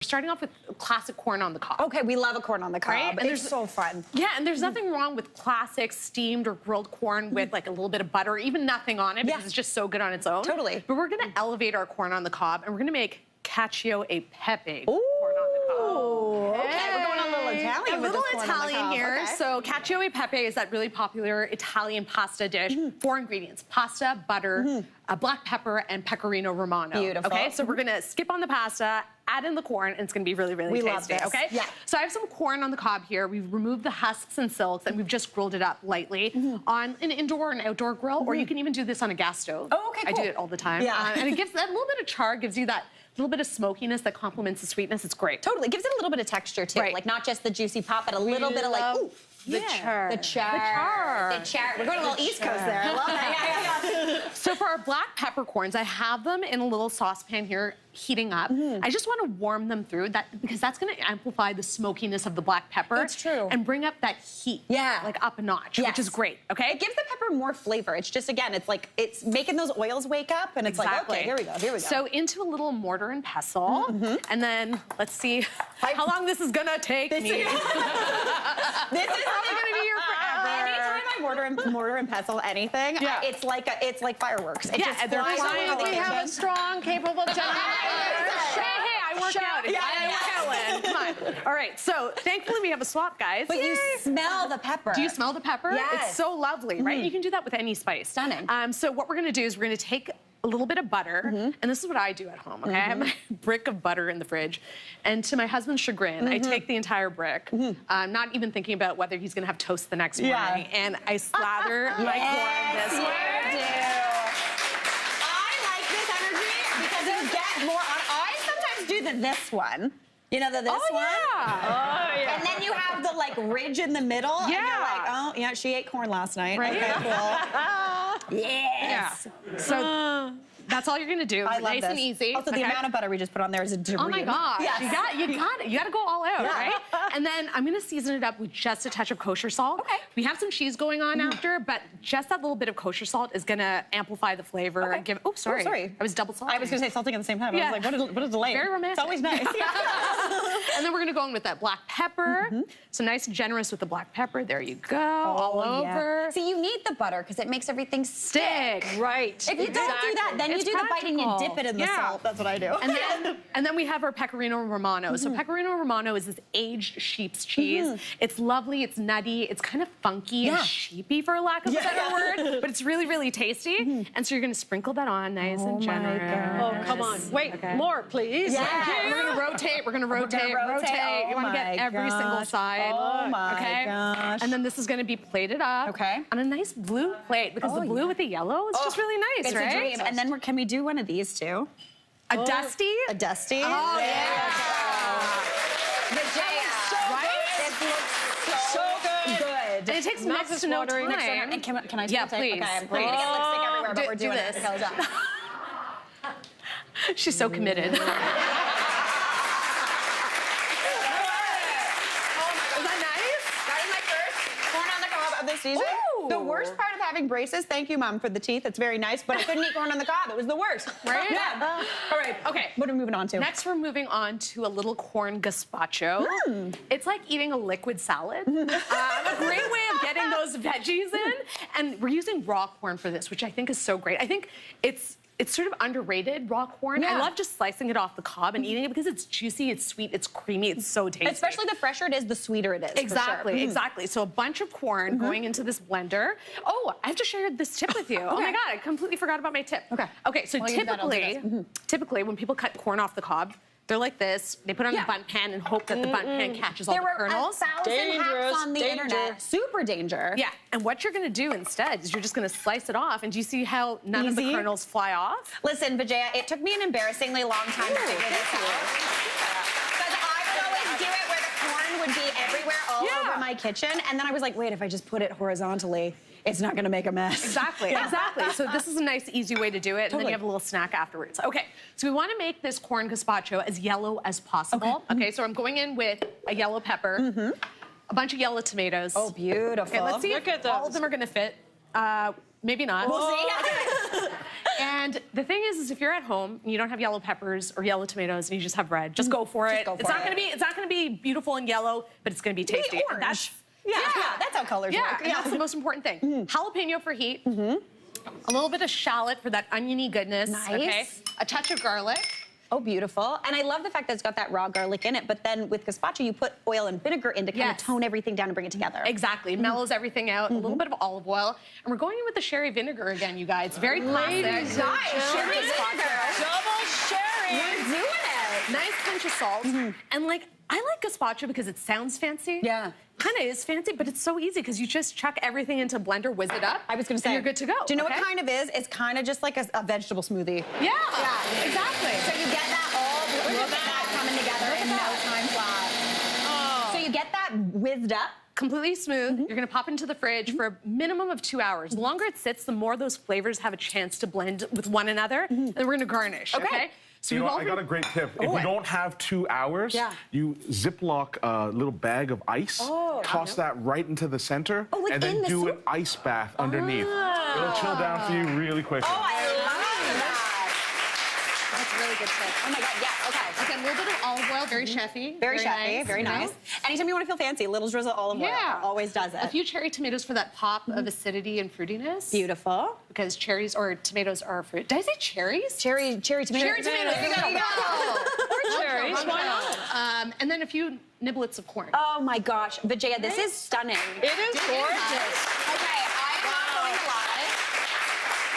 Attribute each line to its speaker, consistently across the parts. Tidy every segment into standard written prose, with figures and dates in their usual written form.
Speaker 1: Starting off with classic corn on the cob.
Speaker 2: Okay, we love a corn on the cob.
Speaker 1: Right? And
Speaker 2: it's so fun.
Speaker 1: Yeah, and there's nothing wrong with classic steamed or grilled corn with like a little bit of butter, even nothing on it, because it's just so good on its own.
Speaker 2: Totally.
Speaker 1: But we're gonna elevate our corn on the cob, and we're gonna make Cacio a Pepe corn on the cob.
Speaker 2: Okay, we're going a little Italian.
Speaker 1: A little Italian here.
Speaker 2: Okay.
Speaker 1: So Cacio e Pepe is that really popular Italian pasta dish. 4 ingredients: pasta, butter, black pepper, and pecorino romano.
Speaker 2: Beautiful.
Speaker 1: Okay, so we're gonna skip on the pasta, add in the corn, and it's gonna be really, really tasty.
Speaker 2: Love this.
Speaker 1: Okay.
Speaker 2: Yeah.
Speaker 1: So I have some corn on the cob here. We've removed the husks and silks, and we've just grilled it up lightly on an indoor and outdoor grill, or you can even do this on a gas stove.
Speaker 2: Oh, okay, cool.
Speaker 1: I do it all the time.
Speaker 2: Yeah.
Speaker 1: And it gives that little bit of char, gives you that little bit of smokiness that complements the sweetness. It's great.
Speaker 2: Totally, gives it a little bit of texture too.
Speaker 1: Right.
Speaker 2: Like not just the juicy pop, but a little bit of like, ooh.
Speaker 1: The char.
Speaker 2: The char. The char. We're going a little East Coast there. I love that.
Speaker 1: So for our black peppercorns, I have them in a little saucepan here heating up. I just want to warm them through that because that's going to amplify the smokiness of the black pepper.
Speaker 2: It's true.
Speaker 1: And bring up that heat.
Speaker 2: Yeah.
Speaker 1: Like up a notch, which is great, okay?
Speaker 2: It gives the pepper more flavor. It's just, again, it's like, it's making those oils wake up and it's like, okay, here we go, here we go.
Speaker 1: So into a little mortar and pestle. And then let's see how long this is going to take me.
Speaker 2: This is
Speaker 1: probably going to be here forever.
Speaker 2: Anytime I mortar and pestle anything, it's like fireworks. It just
Speaker 1: they're
Speaker 2: flies
Speaker 1: flying.
Speaker 2: over the
Speaker 1: We have
Speaker 2: kitchen.
Speaker 1: a strong, capable gentleman. Hey, I work out. I work out, Lynn. Come on. All right, so thankfully we have a swap, guys.
Speaker 2: But you smell the pepper.
Speaker 1: Do you smell the pepper?
Speaker 2: Yes.
Speaker 1: It's so lovely, right? You can do that with any spice.
Speaker 2: Stunning.
Speaker 1: So what we're gonna do is we're gonna take a little bit of butter, and this is what I do at home, okay? I have my brick of butter in the fridge, and to my husband's chagrin, I take the entire brick, not even thinking about whether he's gonna have toast the next morning, and I slather my corn this way.
Speaker 2: I like this energy because you get more on. I sometimes do this one. You know, this one?
Speaker 1: Oh, yeah.
Speaker 2: And then you have the, like, ridge in the middle. And you're like, oh, yeah, she ate corn last night.
Speaker 1: Right?
Speaker 2: Okay, cool. Yes.
Speaker 1: Yeah. So that's all you're gonna do.
Speaker 2: I love
Speaker 1: nice
Speaker 2: this.
Speaker 1: and easy.
Speaker 2: Also, the amount of butter we just put on there is a dream.
Speaker 1: Oh my gosh,
Speaker 2: Yes.
Speaker 1: you gotta go all out, right? And then I'm gonna season it up with just a touch of kosher salt.
Speaker 2: Okay.
Speaker 1: We have some cheese going on after, but just that little bit of kosher salt is gonna amplify the flavor and give. Oh, sorry. I was double salting.
Speaker 2: I was gonna say salting at the same time. I was like, what a delay.
Speaker 1: Very romantic.
Speaker 2: It's always nice.
Speaker 1: And then we're gonna go in with that black pepper. So nice and generous with the black pepper. There you go, all over.
Speaker 2: See, you need the butter because it makes everything stick.
Speaker 1: Right.
Speaker 2: If you don't do that, then you do the bite and you dip it in the salt. That's what I do.
Speaker 1: And then we have our pecorino romano. So pecorino romano is this aged sheep's cheese. It's lovely, it's nutty, it's kind of funky and sheepy for lack of a better word, but it's really, really tasty. And so you're gonna sprinkle that on nice and generous.
Speaker 3: Oh, come on. Wait, more, please.
Speaker 1: Yeah. We're gonna rotate, we're gonna rotate. You wanna get every single side.
Speaker 2: Oh my gosh.
Speaker 1: And then this is gonna be plated up on a nice blue plate because the blue with the yellow is just really nice, right?
Speaker 2: It's a dream. And then can we do one of these too?
Speaker 1: A dusty?
Speaker 2: A dusty?
Speaker 1: Oh, yeah.
Speaker 2: So good.
Speaker 1: And it takes next to no time.
Speaker 2: And can I take
Speaker 1: Yeah,
Speaker 2: a
Speaker 1: please.
Speaker 2: Okay, I'm gonna get lipstick everywhere, but we're doing
Speaker 1: this.
Speaker 2: it. Okay, let's go.
Speaker 1: She's so committed. Is that nice?
Speaker 2: That is my first corn on the cob of the season.
Speaker 1: Ooh.
Speaker 2: The worst part of having braces, thank you, Mom, for the teeth. It's very nice, but I couldn't eat corn on the cob. It was the worst.
Speaker 1: Right?
Speaker 2: Yeah.
Speaker 1: All right, okay.
Speaker 2: What are we moving on to?
Speaker 1: Next, we're moving on to a little corn gazpacho. It's like eating a liquid salad. A great way of getting those veggies in. And we're using raw corn for this, which I think is so great. I think it's sort of underrated, raw corn. I love just slicing it off the cob and eating it because it's juicy, it's sweet, it's creamy, it's so tasty.
Speaker 2: Especially the fresher it is, the sweeter it is.
Speaker 1: Exactly, exactly. So a bunch of corn going into this blender. Oh, I have to share this tip with you. Oh my God, I completely forgot about my tip. Okay, so typically when people cut corn off the cob, they're like this. They put it on the bundt pan and hope that the bundt pan catches all the kernels.
Speaker 2: There were 1,000 hacks on the internet. Super danger.
Speaker 1: Yeah, and what you're gonna do instead is you're just gonna slice it off, and do you see how none of the kernels fly off?
Speaker 2: Listen, Vijaya, it took me an embarrassingly long time to figure this out. Because I would always do it where the corn would be everywhere all over my kitchen, and then I was like, wait, if I just put it horizontally, it's not gonna make a mess.
Speaker 1: Exactly. So this is a nice, easy way to do it, and then you have a little snack afterwards. Okay, so we wanna make this corn gazpacho as yellow as possible. Okay, so I'm going in with a yellow pepper, a bunch of yellow tomatoes.
Speaker 2: Oh, beautiful.
Speaker 1: Okay, let's see if all of them are gonna fit. Maybe not.
Speaker 2: We'll see.
Speaker 1: And the thing is if you're at home and you don't have yellow peppers or yellow tomatoes and you just have red, just go for it. It's not gonna be beautiful and yellow, but it's gonna be tasty.
Speaker 2: Orange.
Speaker 1: That's
Speaker 2: that's how colors work.
Speaker 1: and that's the most important thing. Jalapeno for heat. A little bit of shallot for that oniony goodness.
Speaker 2: Nice.
Speaker 1: Okay. A touch of garlic.
Speaker 2: Oh, beautiful. And I love the fact that it's got that raw garlic in it, but then with gazpacho, you put oil and vinegar in to kind of tone everything down and bring it together.
Speaker 1: Exactly. It mellows everything out. A little bit of olive oil. And we're going in with the sherry vinegar again, you guys. Very classic.
Speaker 2: Nice. Sherry vinegar.
Speaker 3: Double sherry.
Speaker 2: We're doing it.
Speaker 1: Nice pinch of salt. And like, I like gazpacho because it sounds fancy.
Speaker 2: Yeah.
Speaker 1: Kind of is fancy, but it's so easy because you just chuck everything into a blender, whiz it up.
Speaker 2: I was going to say.
Speaker 1: And you're good to go.
Speaker 2: Do you know what kind of is? It's kind of just like a vegetable smoothie.
Speaker 1: Yeah. Exactly.
Speaker 2: So you get that all, look at that coming together in no time flat.
Speaker 1: Oh.
Speaker 2: So you get that whizzed up.
Speaker 1: Completely smooth. You're gonna pop it into the fridge for a minimum of 2 hours. The longer it sits, the more those flavors have a chance to blend with one another. And then we're gonna garnish, okay?
Speaker 4: So I got a great tip. If you don't have 2 hours, you Ziploc a little bag of ice, toss that right into the center, and then do an ice bath underneath. It'll chill down for you really quickly.
Speaker 2: Oh, I love that.
Speaker 1: That's a really good tip.
Speaker 2: Oh my God, yeah, okay.
Speaker 1: Okay, a little bit of olive oil, very chefy.
Speaker 2: Very chefy, very nice. Anytime you want to feel fancy, a little drizzle of olive oil always does it.
Speaker 1: A few cherry tomatoes for that pop of acidity and fruitiness.
Speaker 2: Beautiful.
Speaker 1: Because cherries or tomatoes are fruit. Did I say cherries?
Speaker 2: Cherry tomatoes.
Speaker 1: Cherry tomatoes. There you go.
Speaker 3: Or cherries, why not?
Speaker 1: And then a few niblets of corn.
Speaker 2: Oh my gosh, Vijaya, this is stunning.
Speaker 3: It is gorgeous.
Speaker 2: Okay, I'm not going to lie.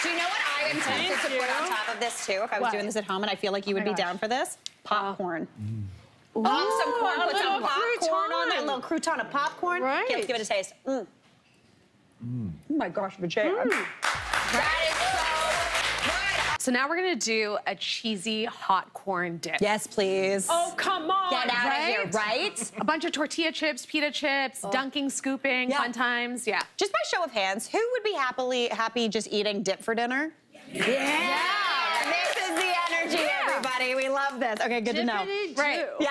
Speaker 2: Do you know what I am tempted to put on top of this too? If I was doing this at home, and I feel like you would be down for this, popcorn. Some corn. Put some popcorn on that little crouton of popcorn.
Speaker 3: Right.
Speaker 2: Okay, let's give it a taste. Oh my gosh, Vijaya. That is so good.
Speaker 1: So now we're gonna do a cheesy hot corn dip.
Speaker 2: Yes, please.
Speaker 3: Oh, come on.
Speaker 2: Get out of here, right?
Speaker 1: A bunch of tortilla chips, pita chips, dunking, scooping, fun times. Yeah.
Speaker 2: Just by show of hands, who would be happy just eating dip for dinner? Yeah. This is the energy, everybody. We love this. Okay, good to know.
Speaker 1: Right.
Speaker 2: Yeah.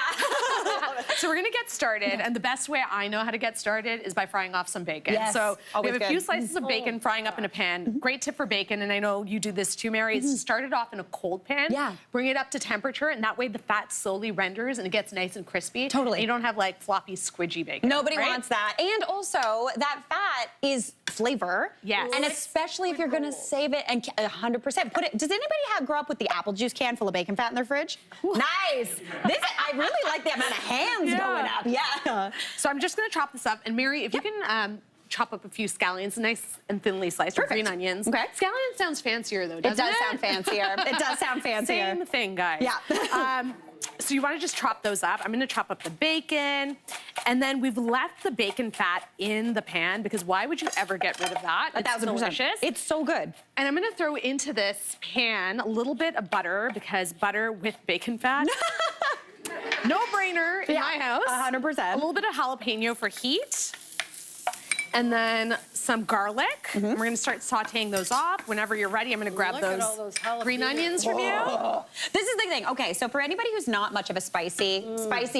Speaker 1: So we're gonna get started, and the best way I know how to get started is by frying off some bacon.
Speaker 2: Yes,
Speaker 1: So we
Speaker 2: always
Speaker 1: have a few
Speaker 2: good.
Speaker 1: slices of bacon frying up in a pan. Great tip for bacon, and I know you do this too, Mary, is to start it off in a cold pan.
Speaker 2: Yeah.
Speaker 1: Bring it up to temperature, and that way the fat slowly renders and it gets nice and crispy.
Speaker 2: Totally.
Speaker 1: And you don't have like floppy, squidgy bacon.
Speaker 2: Nobody
Speaker 1: right?
Speaker 2: wants that. And also, that fat is flavor.
Speaker 1: Yes.
Speaker 2: And especially if you're gonna save it and 100% put it. Does anybody grow up with the apple juice can full of bacon fat in their fridge? Nice. I really like the amount of hands going up. Yeah.
Speaker 1: So I'm just gonna chop this up, and Mary, if you can chop up a few scallions, nice and thinly sliced, or green onions.
Speaker 2: Okay.
Speaker 1: Scallion sounds fancier though, doesn't it?
Speaker 2: It does sound fancier. It does sound fancier.
Speaker 1: Same thing, guys.
Speaker 2: Yeah.
Speaker 1: So you want to just chop those up. I'm going to chop up the bacon, and then we've left the bacon fat in the pan because why would you ever get rid of that? It's
Speaker 2: 1,000%.
Speaker 1: delicious.
Speaker 2: It's so good.
Speaker 1: And I'm going to throw into this pan a little bit of butter because butter with bacon fat. No brainer in my house.
Speaker 2: 100%.
Speaker 1: A little bit of jalapeno for heat. And then some garlic. And we're gonna start sauteing those off. Whenever you're ready, I'm gonna grab
Speaker 3: Look at all those
Speaker 1: green
Speaker 3: jalapenos.
Speaker 1: onions from you.
Speaker 2: This is the thing. Okay, so for anybody who's not much of a spicy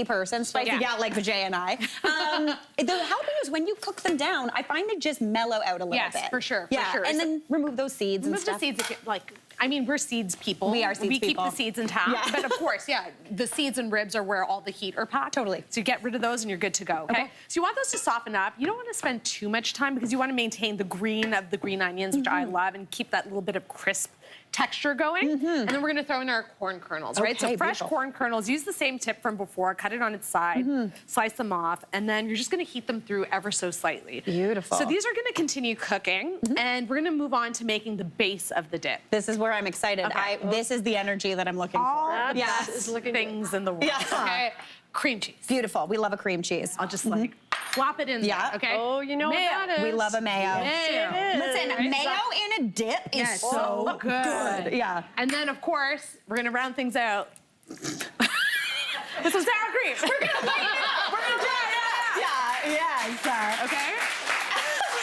Speaker 2: person, spicy gal like Vijay and I, the jalapenos, when you cook them down, I find they just mellow out a little bit.
Speaker 1: Yes, for sure,
Speaker 2: Yeah,
Speaker 1: for sure.
Speaker 2: and then remove those seeds and
Speaker 1: Remove the
Speaker 2: stuff.
Speaker 1: seeds if you, like, I mean, we're seeds people.
Speaker 2: We are seeds
Speaker 1: We keep
Speaker 2: people.
Speaker 1: the seeds intact.
Speaker 2: Yeah.
Speaker 1: But of course, the seeds and ribs are where all the heat are packed.
Speaker 2: Totally.
Speaker 1: So you get rid of those and you're good to go, okay? So you want those to soften up. You don't want to spend too much time because you want to maintain the green of the green onions, which I love, and keep that little bit of crisp texture going. And then we're gonna throw in our corn kernels, right? So
Speaker 2: Okay,
Speaker 1: fresh
Speaker 2: beautiful.
Speaker 1: corn kernels, use the same tip from before, cut it on its side, slice them off, and then you're just gonna heat them through ever so slightly.
Speaker 2: Beautiful.
Speaker 1: So these are gonna continue cooking, and we're gonna move on to making the base of the dip.
Speaker 2: This is where I'm excited.
Speaker 1: Okay.
Speaker 2: This is the energy that I'm looking
Speaker 1: All
Speaker 2: for.
Speaker 1: the
Speaker 2: Yes.
Speaker 1: best things in the world,
Speaker 2: Yeah.
Speaker 1: okay? Cream cheese.
Speaker 2: Beautiful. We love a cream cheese.
Speaker 1: I'll just like flop it in
Speaker 2: Yeah.
Speaker 1: there, okay?
Speaker 3: Oh, you know what
Speaker 1: Mayo.
Speaker 3: that is.
Speaker 2: We love a mayo.
Speaker 1: Mayo.
Speaker 2: Listen, mayo in a dip is
Speaker 1: Yes,
Speaker 2: so good. Yeah.
Speaker 1: And then, of course, we're gonna round things out with some sour cream. We're gonna lighten it up. We're gonna try it out.
Speaker 2: Yeah,
Speaker 1: Okay?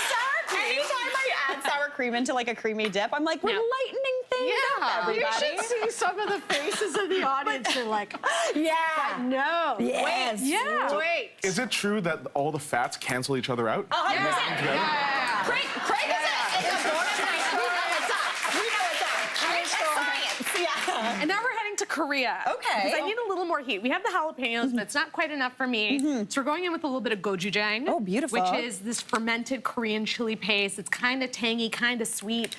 Speaker 2: sour cream. Anytime I add sour cream into like a creamy dip, I'm like, we're
Speaker 1: Yeah.
Speaker 2: lightening things
Speaker 1: Yeah.
Speaker 2: up,
Speaker 1: You
Speaker 3: You
Speaker 2: everybody.
Speaker 3: should see some of the faces of the audience. They're like,
Speaker 2: Yeah.
Speaker 3: no.
Speaker 2: Yes.
Speaker 1: Yeah.
Speaker 3: Wait.
Speaker 4: Is it true that all the fats cancel each other out?
Speaker 2: 100%.
Speaker 1: Yeah.
Speaker 2: Craig is a bonus night. We know it's up. We know it's up.
Speaker 1: Korea.
Speaker 2: Okay.
Speaker 1: Because I need a little more heat. We have the jalapenos, but it's not quite enough for me. So we're going in with a little bit of gochujang.
Speaker 2: Oh, beautiful.
Speaker 1: Which is this fermented Korean chili paste. It's kind of tangy, kind of sweet,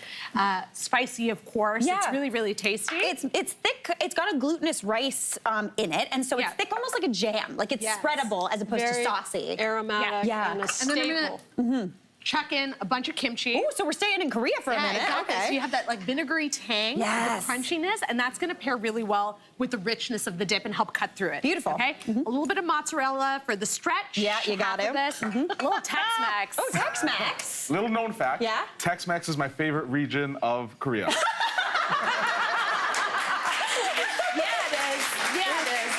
Speaker 1: spicy, of course.
Speaker 2: Yeah.
Speaker 1: It's really, really tasty.
Speaker 2: It's thick. It's got a glutinous rice in it, and so it's thick, almost like a jam. Like it's spreadable as opposed to
Speaker 3: Very
Speaker 2: saucy.
Speaker 3: aromatic
Speaker 2: Yeah.
Speaker 3: and a
Speaker 1: and
Speaker 3: staple.
Speaker 1: then I'm gonna chuck in a bunch of kimchi.
Speaker 2: Oh, so we're staying in Korea for a minute.
Speaker 1: Exactly.
Speaker 2: Okay.
Speaker 1: So you have that like vinegary tang,
Speaker 2: Yes.
Speaker 1: the crunchiness, and that's gonna pair really well with the richness of the dip and help cut through it.
Speaker 2: Beautiful.
Speaker 1: Okay. A little bit of mozzarella for the stretch.
Speaker 2: Yeah, you got
Speaker 1: half of
Speaker 2: it.
Speaker 1: this. A little Tex-Mex.
Speaker 2: Oh, Tex-Mex.
Speaker 4: Little known fact.
Speaker 2: Yeah?
Speaker 4: Tex-Mex is my favorite region of Korea.
Speaker 1: Yeah, it is. Yeah, it is.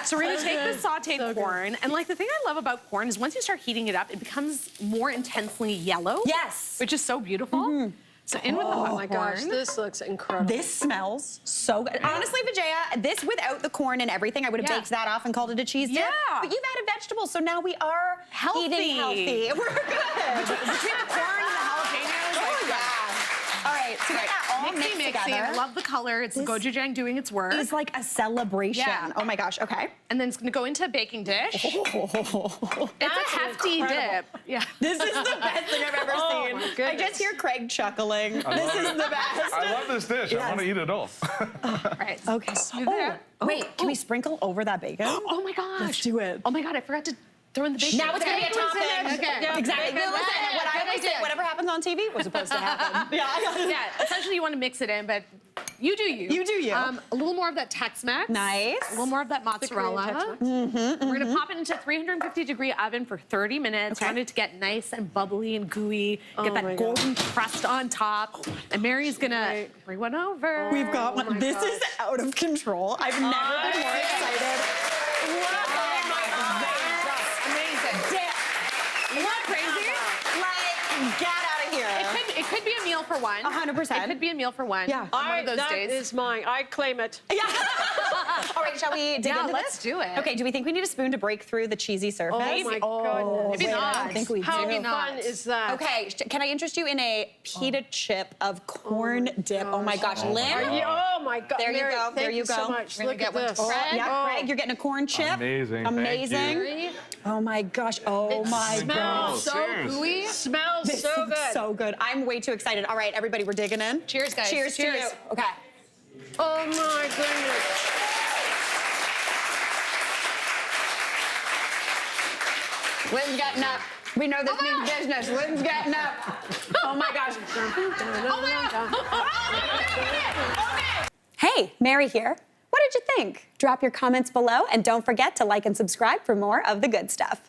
Speaker 1: So we're gonna take the sauteed corn, and like the thing I love about corn is once you start heating it up, it becomes more intensely yellow.
Speaker 2: Yes.
Speaker 1: Which is so beautiful. So in with the hot
Speaker 3: Oh my gosh,
Speaker 1: corn.
Speaker 3: this looks incredible.
Speaker 2: This smells so good. Honestly, Vijaya, this without the corn and everything, I would have baked that off and called it a cheese dip.
Speaker 1: Yeah.
Speaker 2: But you've added vegetables, so now we are eating healthy. We're good.
Speaker 1: Between the corn and the jalapenos.
Speaker 2: Oh, yeah. All right, so we got that all mixed
Speaker 1: Mixy.
Speaker 2: together.
Speaker 1: I love the color. It's the gochujang doing its work.
Speaker 2: It's like a celebration.
Speaker 1: Yeah.
Speaker 2: Oh my gosh, okay.
Speaker 1: And then it's gonna go into a baking dish. It's a hefty dip. Yeah.
Speaker 2: This is the best thing I've ever
Speaker 3: Oh,
Speaker 2: seen.
Speaker 3: my
Speaker 2: I
Speaker 3: goodness.
Speaker 2: just hear Craig chuckling. This is the best.
Speaker 4: I love this dish. I want to eat it all.
Speaker 1: Right.
Speaker 2: Okay.
Speaker 1: there.
Speaker 2: Wait, can we sprinkle over that bacon?
Speaker 1: Oh my gosh.
Speaker 2: Let's do it.
Speaker 1: Oh my god, I forgot to throw in the bacon.
Speaker 2: Now it's gonna be a topping.
Speaker 1: Okay.
Speaker 2: Exactly.
Speaker 1: Good
Speaker 2: Listen, what I always say, whatever happens on TV was supposed to happen.
Speaker 1: Yeah, essentially you want to mix it in, but you do you.
Speaker 2: You do you.
Speaker 1: A little more of that Tex-Mex.
Speaker 2: Nice.
Speaker 1: A little more of that mozzarella.
Speaker 3: Tex-Mex.
Speaker 1: We're gonna pop it into 350-degree oven for 30 minutes.
Speaker 2: Okay.
Speaker 1: Want it to get nice and bubbly and gooey. Get
Speaker 3: my
Speaker 1: that golden crust on top. And Mary's gonna bring one over.
Speaker 2: We've got one.
Speaker 3: my
Speaker 2: This
Speaker 3: gosh.
Speaker 2: is out of control. I've never been more excited.
Speaker 1: Amazing. Isn't that crazy?
Speaker 2: Like, get out of here.
Speaker 1: It could be a meal for one.
Speaker 2: 100%.
Speaker 1: It could be a meal for one.
Speaker 2: Yeah.
Speaker 1: On one of those
Speaker 3: that
Speaker 1: days.
Speaker 3: is mine. I claim it.
Speaker 2: Yeah. All right, shall we dig
Speaker 1: Yeah,
Speaker 2: into
Speaker 1: let's
Speaker 2: this?
Speaker 1: do it.
Speaker 2: Okay, do we think we need a spoon to break through the cheesy surface?
Speaker 3: Oh my goodness.
Speaker 1: Maybe
Speaker 2: wait,
Speaker 1: not.
Speaker 2: I don't think we
Speaker 3: How
Speaker 2: do.
Speaker 1: Maybe not.
Speaker 3: fun is that?
Speaker 2: Okay, can I interest you in a pita chip of corn dip? Oh my gosh, Lynn.
Speaker 3: Oh my God.
Speaker 2: There you
Speaker 3: Mary,
Speaker 2: go, there
Speaker 3: Thank
Speaker 2: you
Speaker 3: so
Speaker 2: go.
Speaker 3: much.
Speaker 1: We're gonna
Speaker 3: Look
Speaker 1: get
Speaker 3: at
Speaker 1: one
Speaker 3: this.
Speaker 1: to Fred.
Speaker 2: Yeah, Greg, you're getting a corn chip.
Speaker 4: Amazing. Thank
Speaker 2: Amazing.
Speaker 4: you.
Speaker 2: Oh my gosh. Oh my
Speaker 3: smells
Speaker 2: gosh.
Speaker 1: So
Speaker 4: Cheers.
Speaker 1: gooey.
Speaker 3: Smells
Speaker 2: This
Speaker 3: so
Speaker 2: is
Speaker 3: good.
Speaker 2: so good. I'm way too excited. All right, everybody, we're digging in.
Speaker 1: Cheers, guys.
Speaker 2: Cheers to
Speaker 1: Cheers.
Speaker 2: you. Okay.
Speaker 3: Oh my goodness.
Speaker 2: Lynn's getting up. We know this means business. Lynn's getting up. Oh my gosh. Hey, Mary here. What did you think? Drop your comments below and don't forget to like and subscribe for more of the good stuff.